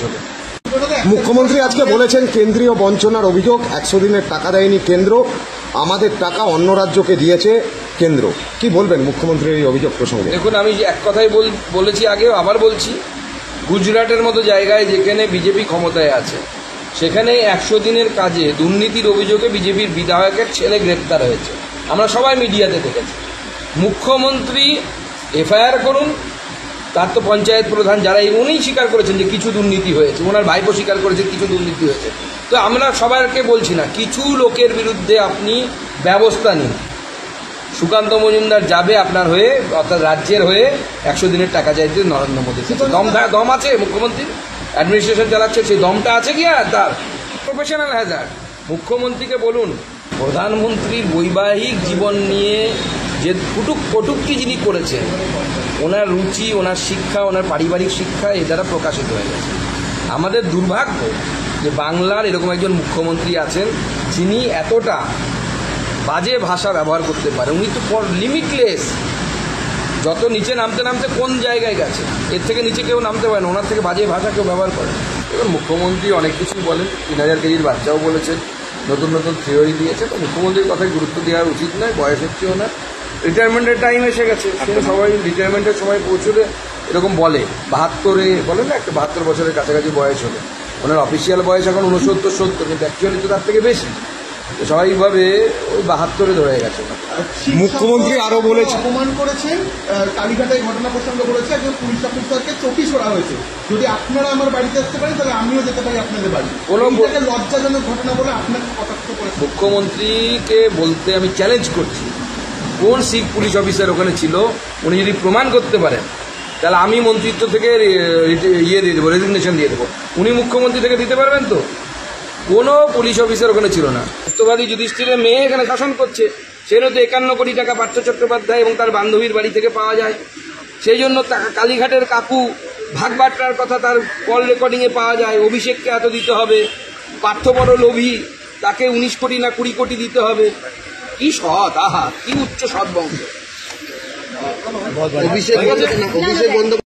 হবে। মুখ্যমন্ত্রী আজকে বলেছেন কেন্দ্রীয় বঞ্চনার অভিযোগ, 100 দিনের টাকা দেয়নি কেন্দ্র, আমাদের টাকা অন্য রাজ্যকে দিয়েছে কেন্দ্র। কি বলবেন মুখ্যমন্ত্রীর এই অভিযোগ প্রসঙ্গে? দেখুন, আমি এক কথাই বলেছি আগেও, আবার বলছি, গুজরাটের মতো জায়গায় যেখানে বিজেপি ক্ষমতায় আছে সেখানে 100 দিনের কাজে দুর্নীতির অভিযোগে বিজেপির বিধায়কের ছেলে গ্রেপ্তার হয়েছে। আমরা সবাই মিডিয়াতে দেখেছি। মুখ্যমন্ত্রী এফআইআর করুন, তার তো পঞ্চায়েত প্রধান যারা উনিই স্বীকার করেছেন যে কিছু দুর্নীতি হয়েছে, ওনার ভাইপো স্বীকার করেছে কিছু দুর্নীতি হয়েছে। তো আমরা সবাইকে বলছি না, কিছু লোকের বিরুদ্ধে আপনি ব্যবস্থা নিন। সুকান্ত মজুমদার যাবে আপনার হয়ে, অর্থাৎ রাজ্যের হয়ে 100 দিনের টাকা চাইতে নরেন্দ্র মোদী। দম আছে মুখ্যমন্ত্রীর, অ্যাডমিনিস্ট্রেশন চালাচ্ছে, সেই দমটা আছে কি? আর তার প্রফেশনাল হ্যাজার্ড। মুখ্যমন্ত্রীকে বলুন, প্রধানমন্ত্রীর বৈবাহিক জীবন নিয়ে যে কটূক্তি যিনি করেছেন, ওনার রুচি, ওনার শিক্ষা, ওনার পারিবারিক শিক্ষা এ দ্বারা প্রকাশিত হয়ে গেছে। আমাদের দুর্ভাগ্য যে বাংলার এরকম একজন মুখ্যমন্ত্রী আছেন যিনি এতটা বাজে ভাষা ব্যবহার করতে পারে। উনি তো লিমিটলেস, যত নিচে নামতে নামতে কোন জায়গায় গেছে, এর থেকে নিচে কেউ নামতে পারে না, ওনার থেকে বাজে ভাষা কেউ ব্যবহার করে। এবার মুখ্যমন্ত্রী অনেক কিছুই বলেন, 3000 কেজির বাচ্চাও বলেছেন, নতুন নতুন থিওরি দিয়েছে। তো মুখ্যমন্ত্রীর কথায় গুরুত্ব দেওয়া উচিত নয়, বয়স হচ্ছেও না, রিটায়ারমেন্টের টাইম এসে গেছে। সবাই রিটায়ারমেন্টের সময় পৌঁছলে এরকম বলে, 72-এ বলে না, একটা 72 বছরের কাছাকাছি বয়স হলে। ওনার অফিসিয়াল বয়স এখন 69-70, কিন্তু অ্যাকচুয়ালি তো তার থেকে বেশি। স্বাভাবিকভাবে ওই 72-এ ধরে গেছে। মুখ্যমন্ত্রী আরো বলেছে, অপমান করেছেন, কালীঘাটে ঘটনা প্রসঙ্গ বলেছে, একজন পুলিশ অফিসারকে চটি ছোড়া হয়েছে। যদি আপনারা আমার বাড়িতে আসতে পারেন তাহলে আমিও যেতে পারি আপনাদের বাড়ি। এইটাকে লজ্জাজনক ঘটনা বলে আপনাকে কটাক্ষ করেছে। মুখ্যমন্ত্রীকে বলতে আমি চ্যালেঞ্জ করছি, কোন শিখ পুলিশ অফিসার ওখানে ছিল, উনি যদি প্রমাণ করতে পারেন তাহলে আমি মন্ত্রিত্ব থেকে দিয়ে দেবো, রেজিগনেশন দিয়ে দেবো। উনি মুখ্যমন্ত্রী থেকে দিতে পারবেন তো? কোনো পুলিশ অফিসার ওখানে ছিল না। সত্যবাদী যুধিষ্ঠিরের মেয়ে এখানে শাসন করছে, সেজন্য তো 51 কোটি টাকা পার্থ চট্টোপাধ্যায় এবং তার বান্ধবীর বাড়ি থেকে পাওয়া যায়। সেই জন্য কালীঘাটের কাকু ভাগবাট্টার কথা তার কল রেকর্ডিংয়ে পাওয়া যায়। অভিষেককে এত দিতে হবে, পার্থ বড় লোভী, তাকে 19 কোটি না 20 কোটি দিতে হবে। কি সৎ, আহা কি উচ্চ সৎ বংশ। অভিষেক বন্দ্যোপাধ্যায়